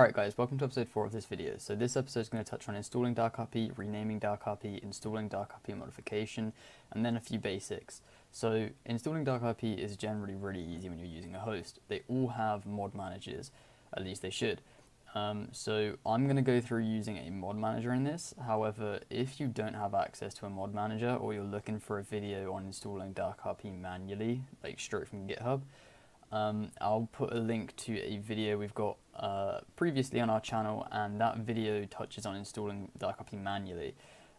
Alright guys, welcome to episode 4 of this video. So this episode is going to touch on installing DarkRP, renaming DarkRP, installing DarkRP Modification, and then a few basics. So installing DarkRP is generally really easy when you're using a host. They all have mod managers, at least they should. So I'm going to go through using a mod manager in this. However, if you don't have access to a mod manager or you're looking for a video on installing DarkRP manually, like straight from GitHub, I'll put a link to a video we've got previously on our channel, and that video touches on installing DarkRP manually,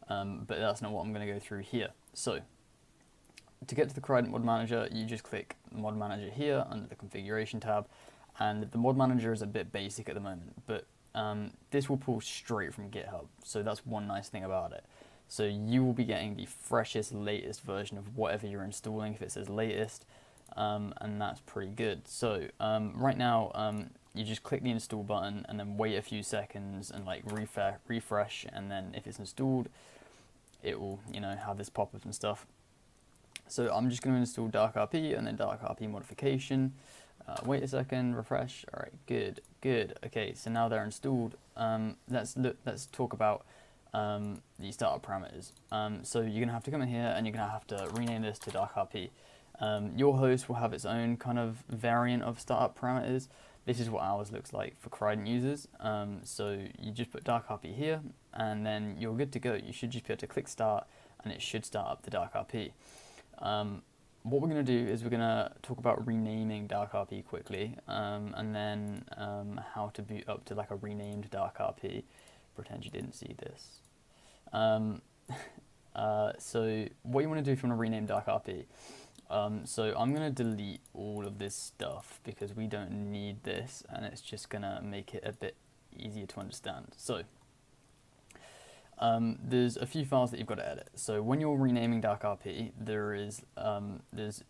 but that's not what I'm going to go through here. So to get to the correct mod manager, you just click mod manager here under the configuration tab, and the mod manager is a bit basic at the moment, but this will pull straight from GitHub, so that's one nice thing about it. So you will be getting the freshest, latest version of whatever you're installing if it says latest. And that's pretty good. So right now you just click the install button and then wait a few seconds and like refresh, and then if it's installed it will, have this pop-up and stuff. So I'm just going to install DarkRP and then DarkRP Modification. Wait a second, refresh. Alright, good. Okay, so now they're installed. Let's talk about the startup parameters. So you're going to have to come in here and you're going to have to rename this to DarkRP. Your host will have its own kind of variant of startup parameters. This is what ours looks like for Crident users. So you just put DarkRP here and then you're good to go. You should just be able to click start and it should start up the DarkRP. What we're going to do is we're going to talk about renaming DarkRP quickly, and then how to boot up to like a renamed DarkRP. Pretend you didn't see this. So what you want to do if you want to rename DarkRP, so I'm going to delete all of this stuff because we don't need this and it's just going to make it a bit easier to understand. So there's a few files that you've got to edit. So when you're renaming DarkRP, there's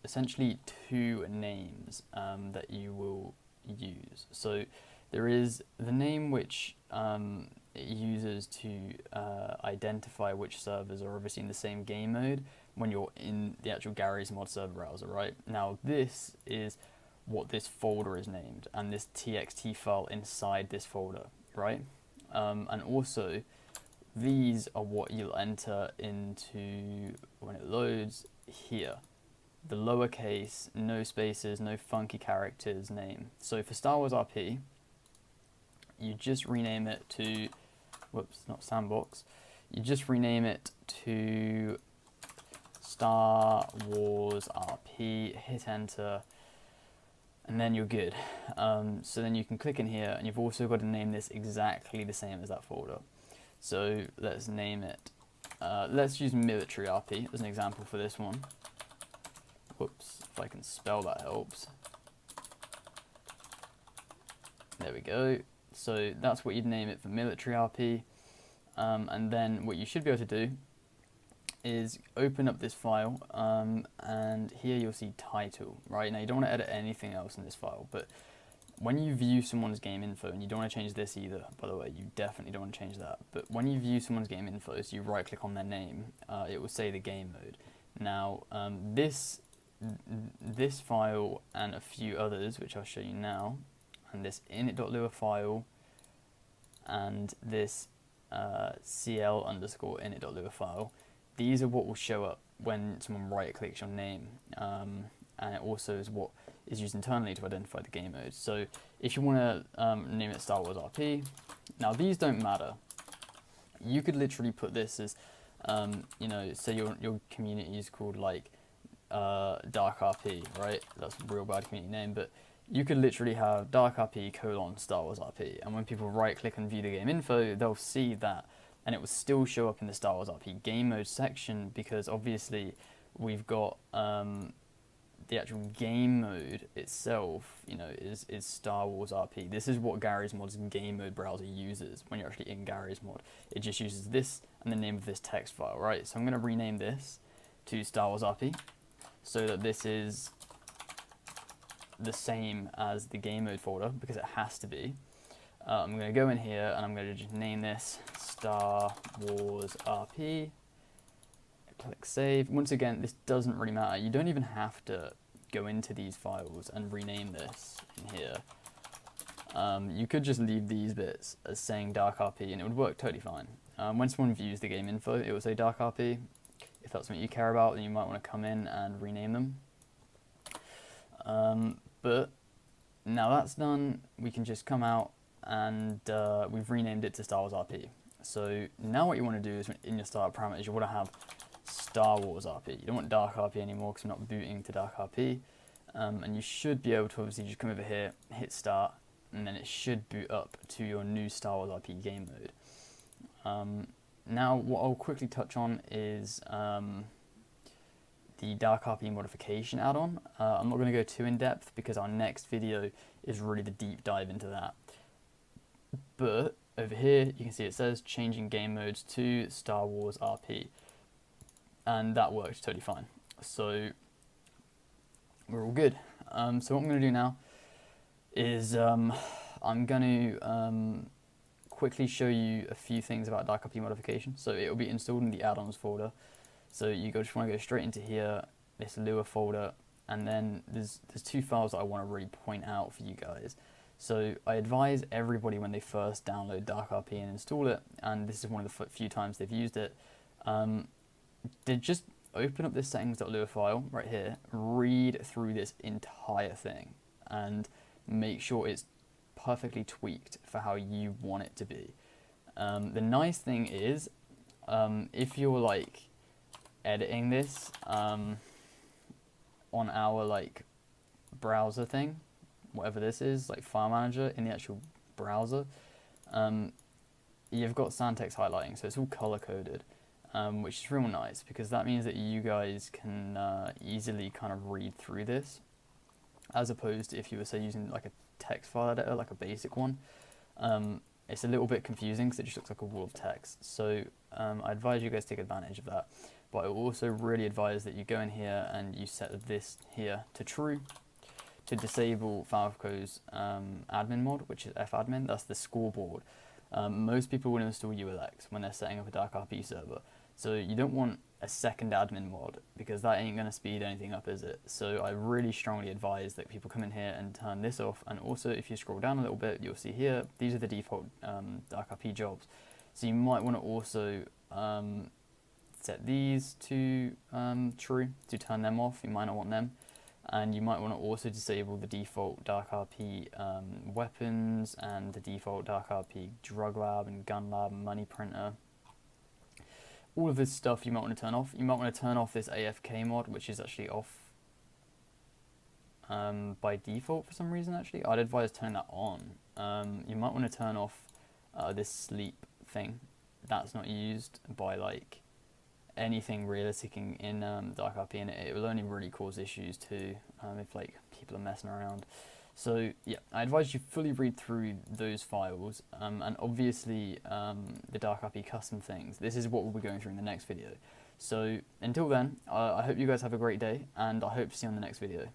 essentially two names that you will use. So there is the name which it uses to identify which servers are obviously in the same game mode when you're in the actual Gary's mod server browser, right? Now this is what this folder is named, and this txt file inside this folder, right? And also these are what you'll enter into when it loads here. The lowercase, no spaces, no funky characters name. So for Star Wars RP, you just rename it to, whoops, not Sandbox. You just rename it to Star Wars RP, hit enter, and then you're good. So then you can click in here, and you've also got to name this exactly the same as that folder. So let's name it, let's use Military RP as an example for this one. Whoops, if I can spell that helps. There we go. So that's what you'd name it for Military RP. And then what you should be able to do is open up this file, and here you'll see title, right? Now you don't want to edit anything else in this file, but when you view someone's game info, and you don't want to change this either, by the way, you definitely don't want to change that, but when you view someone's game info, so you right click on their name, it will say the game mode. Now this file and a few others, which I'll show you now, and this init.lua file, and this cl underscore init.lua file, these are what will show up when someone right clicks your name, and it also is what is used internally to identify the game mode. So if you want to name it Star Wars RP, now these don't matter. You could literally put this as, say your community is called like DarkRP, right? That's a real bad community name, but you could literally have DarkRP : Star Wars RP, and when people right click and view the game info, they'll see that, and it will still show up in the Star Wars RP game mode section, because obviously we've got the actual game mode itself, is Star Wars RP. This is what Gary's Mod's game mode browser uses when you're actually in Gary's Mod. It just uses this and the name of this text file, right? So I'm going to rename this to Star Wars RP so that this is the same as the game mode folder, because it has to be. I'm going to go in here and I'm going to just name this Star Wars RP. Click save. Once again, this doesn't really matter. You don't even have to go into these files and rename this in here. you could just leave these bits as saying DarkRP and it would work totally fine. When someone views the game info, it will say DarkRP. If that's something you care about, then you might want to come in and rename them. But now that's done, we can just come out and we've renamed it to Star Wars RP. So now what you want to do is in your startup parameters, you want to have Star Wars RP. You don't want DarkRP anymore because we're not booting to DarkRP. And you should be able to obviously just come over here, hit start, and then it should boot up to your new Star Wars RP game mode. Now what I'll quickly touch on is the DarkRP Modification add-on. I'm not going to go too in depth because our next video is really the deep dive into that. But over here you can see it says changing game modes to Star Wars RP, and that works totally fine. So we're all good. So what I'm going to do now is I'm going to quickly show you a few things about DarkRP Modification. So it will be installed in the add-ons folder. So you just want to go straight into here, this Lua folder, and then there's two files that I want to really point out for you guys. So I advise everybody when they first download DarkRP and install it, and this is one of the few times they've used it, to just open up this settings.lua file right here, read through this entire thing, and make sure it's perfectly tweaked for how you want it to be. The nice thing is, if you're like editing this on our like browser thing, whatever this is, like file manager in the actual browser, you've got sans-text highlighting, so it's all color coded, which is real nice because that means that you guys can easily kind of read through this, as opposed to if you were say using like a text file editor, like a basic one. It's a little bit confusing because it just looks like a wall of text. So I advise you guys take advantage of that. But I also really advise that you go in here and you set this here to true to disable Falco's admin mod, which is fadmin. That's the scoreboard. Most people will install ULX when they're setting up a DarkRP server. So you don't want a second admin mod because that ain't going to speed anything up, is it? So I really strongly advise that people come in here and turn this off. And also if you scroll down a little bit, you'll see here, these are the default DarkRP jobs. So you might want to also set these to true to turn them off. You might not want them. And you might want to also disable the default DarkRP weapons and the default DarkRP drug lab and gun lab and money printer. All of this stuff you might want to turn off. You might want to turn off this AFK mod, which is actually off by default for some reason. Actually, I'd advise turning that on. You might want to turn off this sleep thing. That's not used by like anything realistic in DarkRP, and it will only really cause issues too if like people are messing around. So yeah, I advise you fully read through those files, and obviously the DarkRP custom things. This is what we'll be going through in the next video. So until then, I hope you guys have a great day, and I hope to see you on the next video.